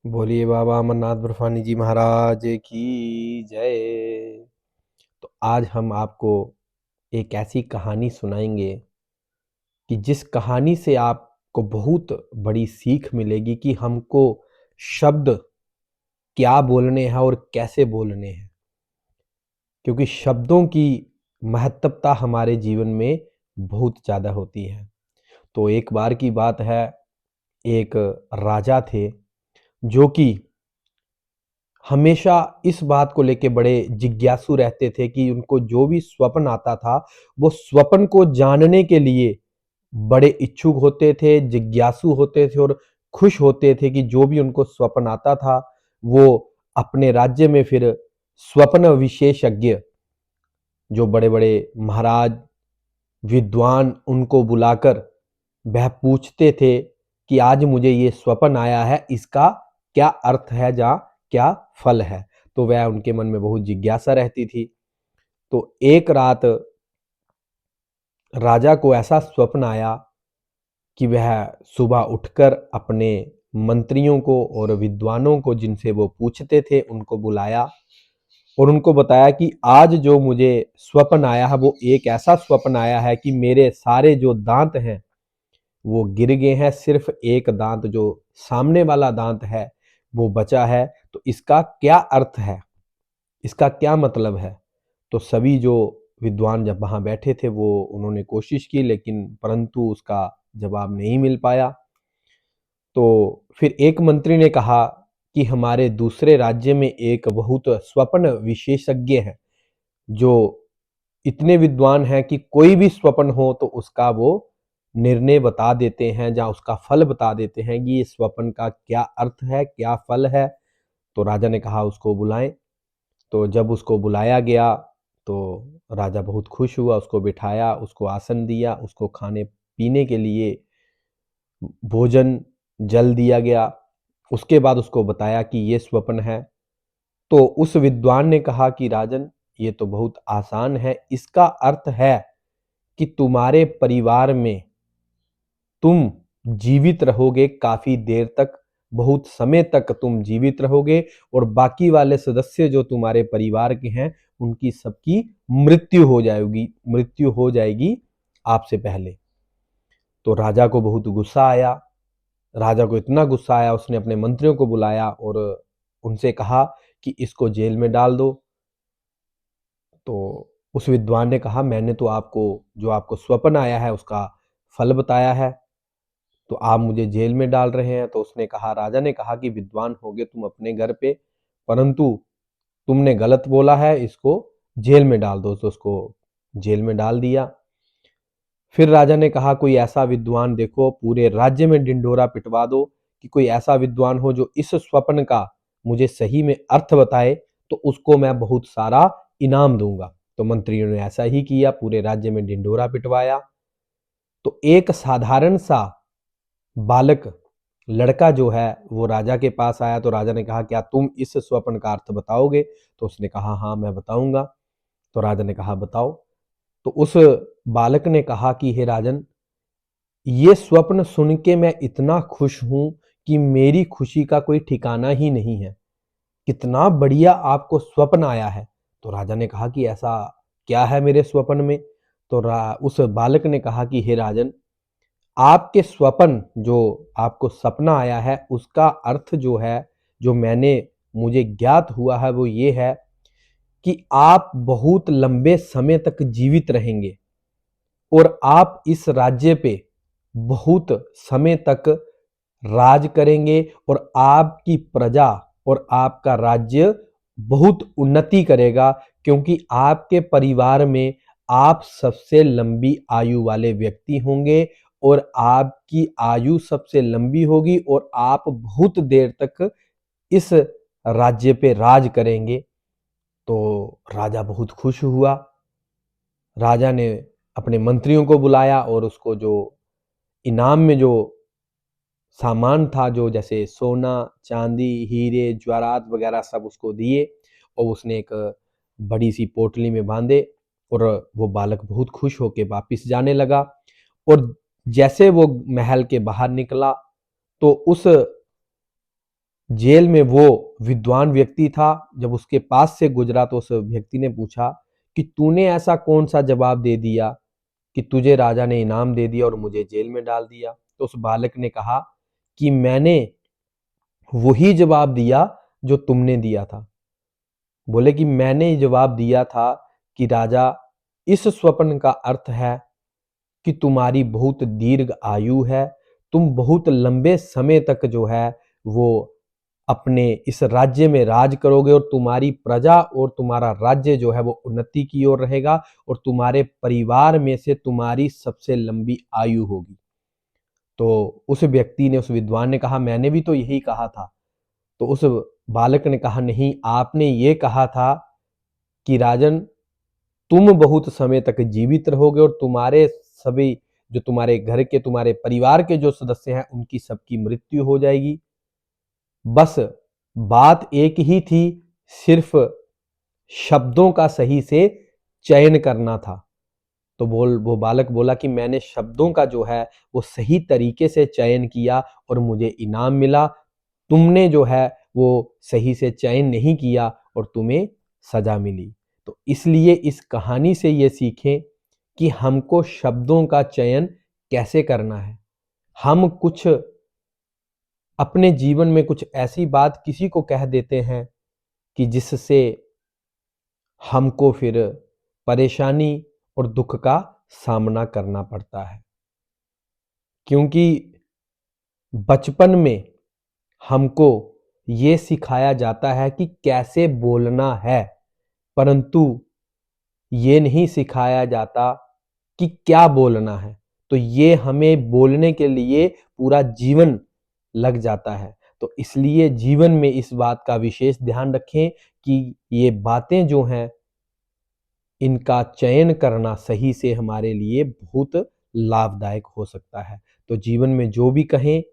बोलिए बाबा अमरनाथ बर्फानी जी महाराज की जय। तो आज हम आपको एक ऐसी कहानी सुनाएंगे कि जिस कहानी से आपको बहुत बड़ी सीख मिलेगी कि हमको शब्द क्या बोलने हैं और कैसे बोलने हैं, क्योंकि शब्दों की महत्वता हमारे जीवन में बहुत ज़्यादा होती है। तो एक बार की बात है, एक राजा थे जो कि हमेशा इस बात को लेके बड़े जिज्ञासु रहते थे कि उनको जो भी स्वप्न आता था, वो स्वप्न को जानने के लिए बड़े इच्छुक होते थे, जिज्ञासु होते थे और खुश होते थे कि जो भी उनको स्वप्न आता था, वो अपने राज्य में फिर स्वप्न विशेषज्ञ, जो बड़े-बड़े महाराज, विद्वान, उनको बुलाकर वह पूछते थे कि आज मुझे ये स्वप्न आया है, इसका क्या अर्थ है, या क्या फल है। तो वह उनके मन में बहुत जिज्ञासा रहती थी। तो एक रात राजा को ऐसा स्वप्न आया कि वह सुबह उठकर अपने मंत्रियों को और विद्वानों को, जिनसे वो पूछते थे, उनको बुलाया और उनको बताया कि आज जो मुझे स्वप्न आया है, वो एक ऐसा स्वप्न आया है कि मेरे सारे जो दांत हैं वो गिर गए हैं, सिर्फ एक दांत, जो सामने वाला दांत है, वो बचा है। तो इसका क्या अर्थ है, इसका क्या मतलब है। तो सभी जो विद्वान जब वहां बैठे थे, वो उन्होंने कोशिश की, लेकिन परंतु उसका जवाब नहीं मिल पाया। तो फिर एक मंत्री ने कहा कि हमारे दूसरे राज्य में एक बहुत स्वप्न विशेषज्ञ है, जो इतने विद्वान हैं कि कोई भी स्वप्न हो तो उसका वो निर्णय बता देते हैं, या उसका फल बता देते हैं कि ये स्वप्न का क्या अर्थ है, क्या फल है। तो राजा ने कहा उसको बुलाएं। तो जब उसको बुलाया गया, तो राजा बहुत खुश हुआ, उसको बिठाया, उसको आसन दिया, उसको खाने पीने के लिए भोजन, जल दिया गया। उसके बाद उसको बताया कि ये स्वप्न है। तो उस विद्वान ने कहा कि राजन, ये तो बहुत आसान है, इसका अर्थ है कि तुम्हारे परिवार में तुम जीवित रहोगे काफी देर तक, बहुत समय तक तुम जीवित रहोगे, और बाकी वाले सदस्य जो तुम्हारे परिवार के हैं, उनकी सबकी मृत्यु हो जाएगी आपसे पहले। तो राजा को बहुत गुस्सा आया। राजा को इतना गुस्सा आया, उसने अपने मंत्रियों को बुलाया और उनसे कहा कि इसको जेल में डाल दो। तो उस विद्वान ने कहा, मैंने तो आपको, जो आपको स्वप्न आया है, उसका फल बताया है, तो आप मुझे जेल में डाल रहे हैं। तो उसने कहा, राजा ने कहा कि विद्वान होगे तुम अपने घर पे, परंतु तुमने गलत बोला है, इसको जेल में डाल दो। तो उसको जेल में डाल दिया। फिर राजा ने कहा, कोई ऐसा विद्वान देखो, पूरे राज्य में ढिंढोरा पिटवा दो कि कोई ऐसा विद्वान हो जो इस स्वप्न का मुझे सही में अर्थ बताए, तो उसको मैं बहुत सारा इनाम दूंगा। तो मंत्रियों ने ऐसा ही किया, पूरे राज्य में ढिंढोरा पिटवाया। तो एक साधारण सा बालक, लड़का जो है, वो राजा के पास आया। तो राजा ने कहा, क्या तुम इस स्वप्न का अर्थ बताओगे। तो उसने कहा, हाँ मैं बताऊंगा। तो राजा ने कहा, बताओ। तो उस बालक ने कहा कि हे राजन, ये स्वप्न सुन के मैं इतना खुश हूं कि मेरी खुशी का कोई ठिकाना ही नहीं है। कितना बढ़िया आपको स्वप्न आया है। तो राजा ने कहा कि ऐसा क्या है मेरे स्वप्न में। तो उस बालक ने कहा कि हे राजन, आपके स्वप्न, जो आपको सपना आया है, उसका अर्थ जो है, जो मुझे ज्ञात हुआ है, वो ये है कि आप बहुत लंबे समय तक जीवित रहेंगे और आप इस राज्य पे बहुत समय तक राज करेंगे, और आपकी प्रजा और आपका राज्य बहुत उन्नति करेगा, क्योंकि आपके परिवार में आप सबसे लंबी आयु वाले व्यक्ति होंगे, और आपकी आयु सबसे लंबी होगी, और आप बहुत देर तक इस राज्य पे राज करेंगे। तो राजा बहुत खुश हुआ। राजा ने अपने मंत्रियों को बुलाया और उसको जो इनाम में जो सामान था, जो जैसे सोना, चांदी, हीरे, ज्वारात वगैरह, सब उसको दिए, और उसने एक बड़ी सी पोटली में बांधे, और वो बालक बहुत खुश होकर वापिस जाने लगा। और जैसे वो महल के बाहर निकला, तो उस जेल में वो विद्वान व्यक्ति था, जब उसके पास से गुजरा तो उस व्यक्ति ने पूछा कि तूने ऐसा कौन सा जवाब दे दिया कि तुझे राजा ने इनाम दे दिया और मुझे जेल में डाल दिया। तो उस बालक ने कहा कि मैंने वही जवाब दिया जो तुमने दिया था। बोले कि मैंने जवाब दिया था कि राजा, इस स्वप्न का अर्थ है कि तुम्हारी बहुत दीर्घ आयु है, तुम बहुत लंबे समय तक जो है वो अपने इस राज्य में राज करोगे और तुम्हारी प्रजा और तुम्हारा राज्य जो है वो उन्नति की ओर रहेगा और तुम्हारे परिवार में से तुम्हारी सबसे लंबी आयु होगी। तो उस व्यक्ति ने, उस विद्वान ने कहा मैंने भी तो यही कहा था। तो उस बालक ने कहा नहीं, आपने ये कहा था कि राजन, तुम बहुत समय तक जीवित रहोगे और तुम्हारे सभी, जो तुम्हारे घर के, तुम्हारे परिवार के जो सदस्य हैं उनकी सबकी मृत्यु हो जाएगी। बस बात एक ही थी, सिर्फ शब्दों का सही से चयन करना था। तो वो बालक बोला कि मैंने शब्दों का जो है वो सही तरीके से चयन किया और मुझे इनाम मिला। तुमने जो है वो सही से चयन नहीं किया और तुम्हें सजा मिली। तो इसलिए इस कहानी से ये सीखें कि हमको शब्दों का चयन कैसे करना है। हम कुछ अपने जीवन में कुछ ऐसी बात किसी को कह देते हैं कि जिससे हमको फिर परेशानी और दुख का सामना करना पड़ता है। क्योंकि बचपन में हमको ये सिखाया जाता है कि कैसे बोलना है, परंतु ये नहीं सिखाया जाता कि क्या बोलना है। तो ये हमें बोलने के लिए पूरा जीवन लग जाता है। तो इसलिए जीवन में इस बात का विशेष ध्यान रखें कि ये बातें जो हैं, इनका चयन करना सही से हमारे लिए बहुत लाभदायक हो सकता है। तो जीवन में जो भी कहें,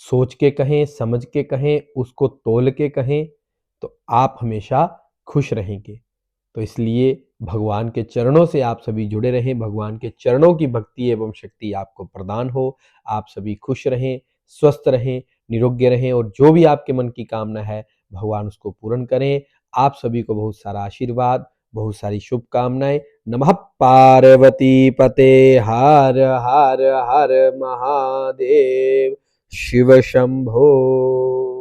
सोच के कहें, समझ के कहें, उसको तौल के कहें, तो आप हमेशा खुश रहेंगे। तो इसलिए भगवान के चरणों से आप सभी जुड़े रहें, भगवान के चरणों की भक्ति एवं शक्ति आपको प्रदान हो। आप सभी खुश रहें, स्वस्थ रहें, निरोग्य रहें और जो भी आपके मन की कामना है, भगवान उसको पूर्ण करें। आप सभी को बहुत सारा आशीर्वाद, बहुत सारी शुभकामनाएं। नमः पार्वती पते, हर हर हर महादेव, शिव शंभो।